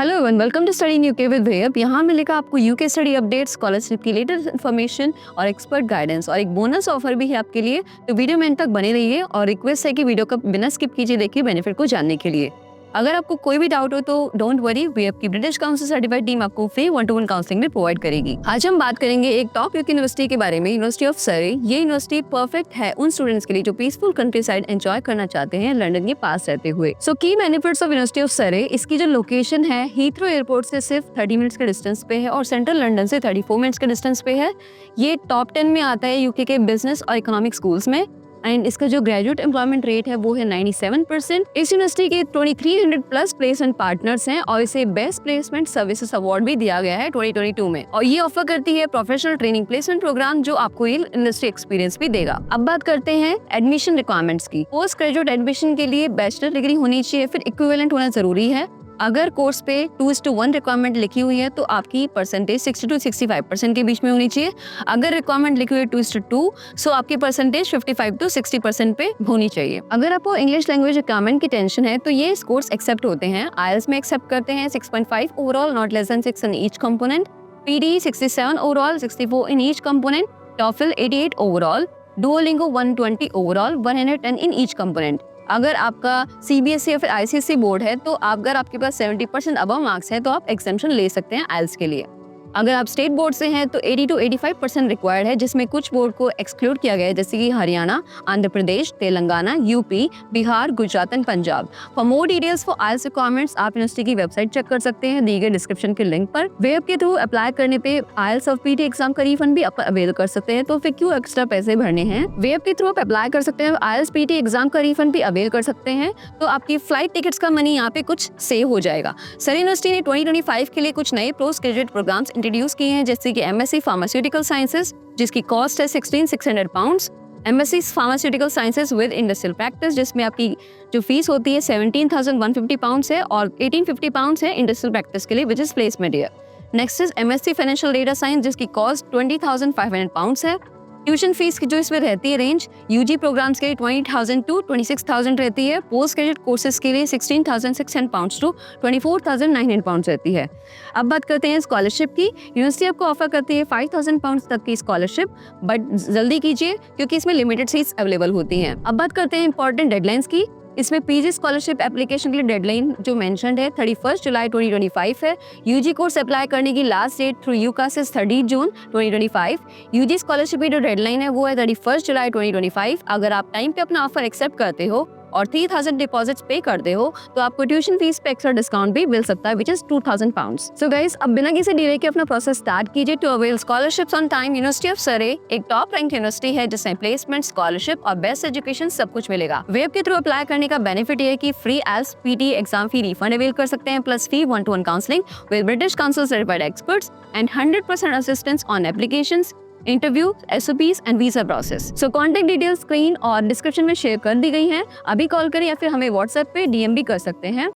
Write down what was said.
Hello everyone, welcome to study in UK with web. यहाँ मिलेगा आपको यूके स्टडी अपडेट, स्कॉलरशिप की latest information और एक्सपर्ट गाइडेंस, और एक बोनस ऑफर भी है आपके लिए। तो वीडियो में एंड तक बने रहिए और रिक्वेस्ट है कि वीडियो को बिना स्किप कीजिए, देखिए बेनिफिट को जानने के लिए। अगर आपको कोई भी डाउट हो तो डोंट वरी, वेब की ब्रिटिश काउंसिल सर्टिफाइड टीम आपको फ्री 1-to-1 काउंसलिंग भी प्रोवाइड करेगी। आज हम बात करेंगे एक टॉप यूके यूनिवर्सिटी के बारे में, यूनिवर्सिटी ऑफ सरे। ये यूनिवर्सिटी परफेक्ट है उन स्टूडेंट्स के लिए जो पीसफुल कंट्री साइड एंजॉय करना चाहते हैं लंदन के पास रहते हुए। सो key benefits of university of सरे, इसकी जो लोकेशन है हीथ्रो एयरपोर्ट से सिर्फ 30 मिनट्स के डिस्टेंस पे है और सेंट्रल लंदन से 34 मिनट्स के डिस्टेंस पे है। ये टॉप 10 में आता है यूके के बिजनेस और इकोनॉमिक स्कूल्स में, एंड इसका जो ग्रेजुएट एम्प्लॉयमेंट रेट है वो है 97%। इस यूनिवर्सिटी के 2300 प्लस प्लेसमेंट पार्टनर्स हैं और इसे बेस्ट प्लेसमेंट सर्विसेज अवार्ड भी दिया गया है 2022 में। और ये ऑफर करती है प्रोफेशनल ट्रेनिंग प्लेसमेंट प्रोग्राम जो आपको ये इंडस्ट्री एक्सपीरियंस भी देगा। अब बात करते हैं एडमिशन रिक्वायरमेंट्स की। पोस्ट ग्रेजुएट एडमिशन के लिए बैचलर डिग्री होनी चाहिए, फिर इक्विवेलेंट होना जरूरी है। अगर कोर्स पे 2:1 रिक्वायरमेंट लिखी हुई है तो आपकी परसेंटेज 60 to 65% के बीच में होनी चाहिए। अगर रिक्वायरमेंट लिखी हुई है 2:2 सो आपकी परसेंटेज 55 to 60% पे होनी चाहिए। अगर आपको इंग्लिश लैंग्वेज रिक्वायरमेंट की टेंशन है तो ये कोर्स एक्सेप्ट होते हैं। IELTS में एक्सेप्ट करते हैं 6.5 overall, not less than 6 in each component. PD 67 overall, 64 in each component. TOEFL 88 overall. Duolingo 120 overall, 110 in each component. अगर आपका CBSE या फिर ICSE बोर्ड है तो अगर आपके पास 70% अबव मार्क्स है तो आप एग्जाम्शन ले सकते हैं IELTS के लिए। अगर आप स्टेट बोर्ड से हैं तो 80 to 85% रिक्वायर्ड है, जिसमें कुछ बोर्ड को एक्सक्लूड किया गया है जैसे कि Haryana, Andhra Pradesh, Telangana, UP, Bihar, Gujarat and Punjab. For more details for IELTS requirements आप यूनिवर्सिटी की वेबसाइट चेक कर सकते हैं दी गई डिस्क्रिप्शन के लिंक पर। वेब के थ्रू अप्लाई करने पे IELTS और PT एग्जाम का रिफंड भी आप अवेल कर सकते हैं, तो फिर क्यों एक्स्ट्रा पैसे भरने हैं। वेब के थ्रू आप अप्लाई कर सकते हैं, IELTS PT एग्जाम का रिफंड भी अवेल कर सकते हैं, तो आपकी फ्लाइट टिकट्स का मनी यहाँ पे कुछ सेव हो जाएगा। सरे यूनिवर्सिटी ने 2025 के लिए कुछ नए पोस्ट ग्रेजुएट प्रोग्राम्स इंट्रोड्यूस किए हैं, जैसे कि MSc फार्मास्यूटिकल साइंसेज जिसकी कॉस्ट है 16,600 pounds. MSc pharmaceutical sciences with industrial practice जिसमें आपकी जो फीस होती है 17,150 पाउंड्स है और 1850 पाउंड्स है इंडस्ट्रियल प्रैक्टिस के लिए which is placement year. Next is MSc financial data science जिसकी कॉस्ट 20,500 पाउंड्स है। ट्यूशन फीस की जो इसमें रहती है रेंज UG प्रोग्राम्स के लिए 20,000 to 26,000 रहती है। पोस्ट ग्रेजुएट कोर्सेज के लिए 16,600 पाउंड्स टू 24,900 पाउंड्स रहती है। अब बात करते हैं स्कॉलरशिप की। यूनिवर्सिटी आपको ऑफर करती है 5,000 पाउंड्स तक की स्कॉलरशिप, बट जल्दी कीजिए क्योंकि इसमें लिमिटेड सीट्स अवेलेबल होती हैं। अब बात करते हैं इंपॉर्टेंट डेडलाइंस की। इसमें PG स्कॉलरशिप एप्लीकेशन के लिए डेडलाइन जो मेंशन्ड है 31 जुलाई 2025 है। UG कोर्स अप्लाई करने की last date through UCAS is 30 June 2025। UG scholarship की जो डेडलाइन है वो है 31 जुलाई 2025। अगर आप टाइम पे अपना ऑफर एक्सेप्ट करते हो और 3,000 डिपॉजिट्स पे करते हो तो आपको ट्यूशन फीस पे एक्स्ट्रा डिस्काउंट भी मिल सकता है which is 2,000 pounds. So guys, अब बिना किसी डिले के अपना प्रोसेस स्टार्ट कीजिए to avail scholarships on time. University of Surrey एक टॉप रैंक यूनिवर्सिटी है जिसमें प्लेसमेंट, स्कॉलरशिप और बेस्ट एजुकेशन सब कुछ मिलेगा। वेब के थ्रू अप्लाई करने का बेनिफिट ये है कि फ्री IELTS PT एग्जाम फी रिफंड अवेल कर सकते हैं, plus free 1-to-1 counselling with British council certified experts and 100% assistance on applications, interview, SOPs and visa process. So contact details screen और description में शेयर कर दी गई हैं। अभी कॉल करें या फिर हमें WhatsApp पे DM भी कर सकते हैं।